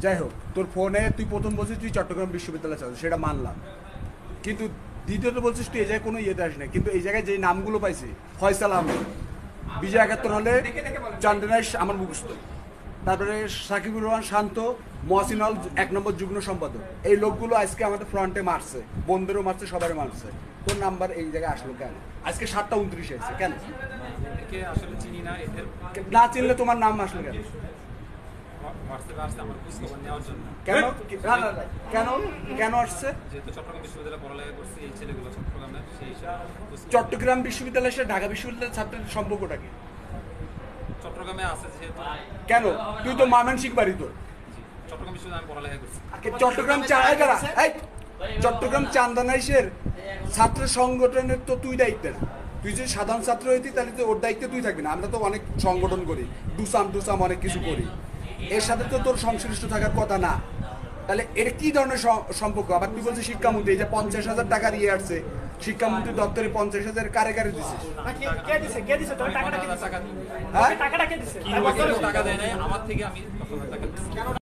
যাই হোক, তোর ফোনে তুই প্রথম বলছিস তুই চট্টগ্রাম বিশ্ববিদ্যালয়ে চাস, সেটা মানলাম, কিন্তু দ্বিতীয়ত বলছিস তুই এই জায়গায় কোনো ইয়েতে আসিস না, কিন্তু এই জায়গায় যে নামগুলো পাইছি, ফয়সাল আহমেদ, বিজয় ৭১ হলে চান্দনাইশ আমার মুখস্থ, তারপরে সাকিবুর রহমান শান্ত, মহসিন হল ১ নম্বর যুগ্ম সম্পাদক, এই লোকগুলো আজকে আমাদের ফ্রন্টে মারছে, বন্ধুরও মারছে, সবাই মারছে, তোর নাম্বার এই জায়গায় আসলো কেন? আজকে ৭টা ২৯ এসেছে কেন? আসলে চিনি না, এদের না চিনলে তোমার নাম আসলো কেন? হোয়াটসঅ্যাপে আসছে আমার খোঁজ খবর নেওয়ার জন্য। কেন কেন কেন আসছে? যেহেতু চট্টগ্রাম বিশ্ববিদ্যালয়ে পড়ালেখা করছি, এই ছেলেগুলো চট্টগ্রামের, সেই হিসাবে চট্টগ্রাম বিশ্ববিদ্যালয়ের সাথে ঢাকা বিশ্ববিদ্যালয়ের ছাত্রের সম্পর্কটা কি? চট্টগ্রামে আছে যেহেতু। কেন? তুই তো ময়মনসিংহ বাড়ি তোর। চট্টগ্রাম বিশ্ববিদ্যালয়ে আমি পড়ালেখা করছি। চট্টগ্রাম চান্দনাইশের ছাত্র সংগঠনের তো তুই দায়িত্ব না, তুই যদি সাধারণ ছাত্র হইতি তাহলে তো ওর দায়িত্বে তুই থাকবি না। আমরা তো অনেক সংগঠন করি, ডুসাম অনেক কিছু করি, এর সাথে তো তোর সংশ্লিষ্ট থাকার কথা না। তাহলে এটা কি ধরনের সম্পর্ক? আবার তুই বলছিস শিক্ষামন্ত্রী, এই যে ৫০,০০০ টাকা দিয়ে আসছে শিক্ষামন্ত্রী দপ্তরে, ৫০,০০০ কারে কারে দিছিস? টাকা দেয় নাই আমার থেকে, আমি টাকা